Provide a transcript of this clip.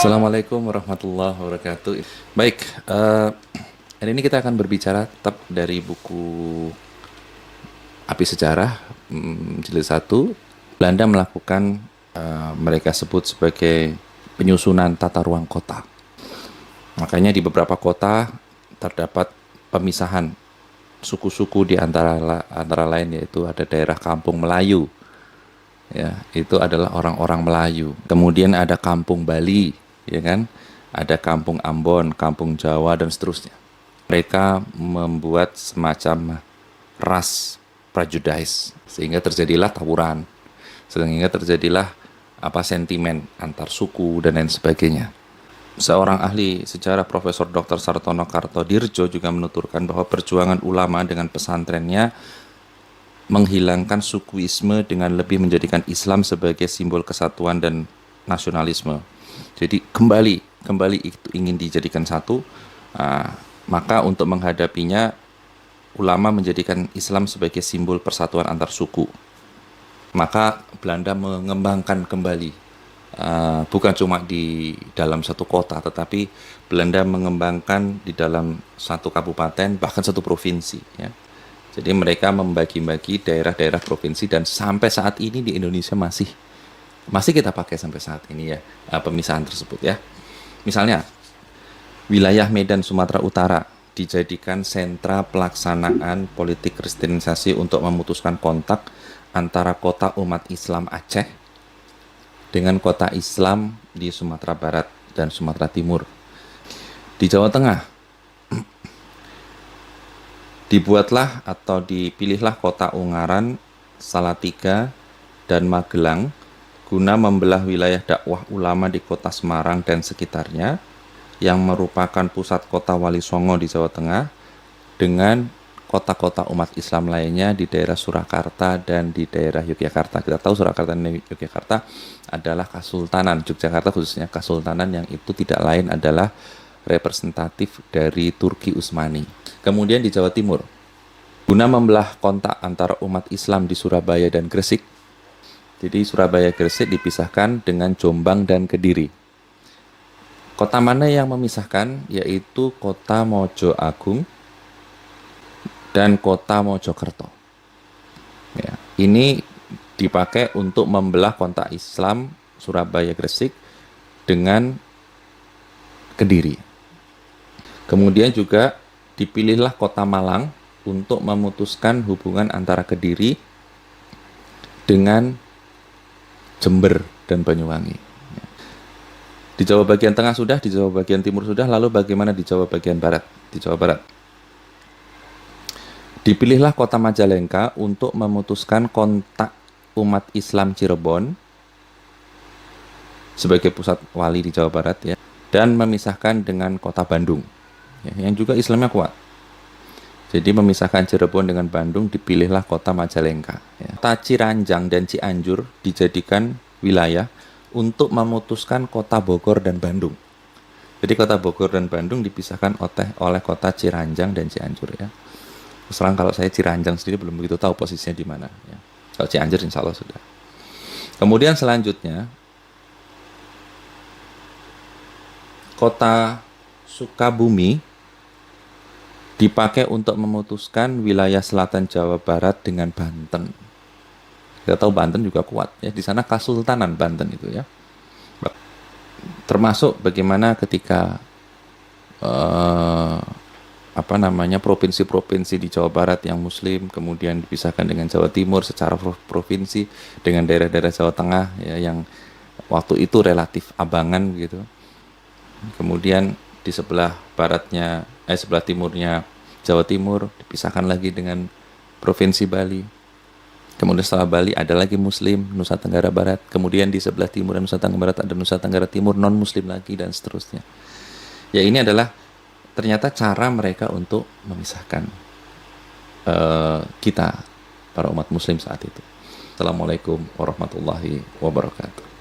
Assalamualaikum warahmatullahi wabarakatuh. Baik, hari ini kita akan berbicara tetap dari buku Api Sejarah, jilid 1. Belanda melakukan mereka sebut sebagai penyusunan tata ruang kota. Makanya di beberapa kota terdapat pemisahan suku-suku di antara lain, yaitu ada daerah Kampung Melayu. Ya, itu adalah orang-orang Melayu. Kemudian ada Kampung Bali, ya kan? Ada Kampung Ambon, Kampung Jawa dan seterusnya. Mereka membuat semacam ras prejudis sehingga terjadilah tawuran. Sehingga terjadilah sentimen antar suku dan lain sebagainya. Seorang ahli sejarah Profesor Dr. Sartono Kartodirjo juga menuturkan bahwa perjuangan ulama dengan pesantrennya menghilangkan sukuisme dengan lebih menjadikan Islam sebagai simbol kesatuan dan nasionalisme. Jadi kembali itu ingin dijadikan satu, maka untuk menghadapinya ulama menjadikan Islam sebagai simbol persatuan antar suku. Maka Belanda mengembangkan kembali, bukan cuma di dalam satu kota, tetapi Belanda mengembangkan di dalam satu kabupaten, bahkan satu provinsi, ya. Jadi mereka membagi-bagi daerah-daerah provinsi dan sampai saat ini di Indonesia masih kita pakai sampai saat ini, ya, pemisahan tersebut, ya. Misalnya wilayah Medan Sumatera Utara dijadikan sentra pelaksanaan politik kristenisasi untuk memutuskan kontak antara kota umat Islam Aceh dengan kota Islam di Sumatera Barat dan Sumatera Timur. Di Jawa Tengah dibuatlah atau dipilihlah kota Ungaran, Salatiga, dan Magelang guna membelah wilayah dakwah ulama di kota Semarang dan sekitarnya yang merupakan pusat kota Wali Songo di Jawa Tengah dengan kota-kota umat Islam lainnya di daerah Surakarta dan di daerah Yogyakarta. Kita tahu Surakarta dan Yogyakarta adalah Kasultanan, Yogyakarta khususnya Kasultanan yang itu tidak lain adalah representatif dari Turki Utsmani. Kemudian di Jawa Timur, guna membelah kontak antara umat Islam di Surabaya dan Gresik. Jadi Surabaya Gresik dipisahkan dengan Jombang dan Kediri. Kota mana yang memisahkan? Yaitu kota Mojo Agung dan kota Mojokerto. Ya, ini dipakai untuk membelah kontak Islam Surabaya Gresik dengan Kediri. Kemudian juga dipilihlah kota Malang untuk memutuskan hubungan antara Kediri dengan Jember dan Banyuwangi. Di Jawa bagian tengah sudah, di Jawa bagian timur sudah, lalu bagaimana di Jawa bagian barat? Di Jawa Barat dipilihlah kota Majalengka untuk memutuskan kontak umat Islam Cirebon sebagai pusat wali di Jawa Barat, ya, dan memisahkan dengan kota Bandung, ya, yang juga Islamnya kuat. Jadi memisahkan Cirebon dengan Bandung, dipilihlah kota Majalengka. Ya. Kota Ciranjang dan Cianjur dijadikan wilayah untuk memutuskan kota Bogor dan Bandung. Jadi kota Bogor dan Bandung dipisahkan oleh kota Ciranjang dan Cianjur, ya. Terus kalau saya Ciranjang sendiri belum begitu tahu posisinya di mana, ya. Kalau Cianjur insya Allah sudah. Kemudian selanjutnya kota Sukabumi dipakai untuk memutuskan wilayah selatan Jawa Barat dengan Banten. Kita tahu Banten juga kuat, ya, di sana Kasultanan Banten itu, ya. Termasuk bagaimana ketika provinsi-provinsi di Jawa Barat yang Muslim kemudian dipisahkan dengan Jawa Timur secara provinsi dengan daerah-daerah Jawa Tengah, ya, yang waktu itu relatif abangan gitu. Kemudian di sebelah timurnya Jawa Timur dipisahkan lagi dengan Provinsi Bali. Kemudian setelah Bali ada lagi Muslim, Nusa Tenggara Barat. Kemudian di sebelah timur Nusa Tenggara Barat ada Nusa Tenggara Timur non-Muslim lagi dan seterusnya. Ya, ini adalah ternyata cara mereka untuk memisahkan kita, para umat Muslim saat itu. Assalamualaikum warahmatullahi wabarakatuh.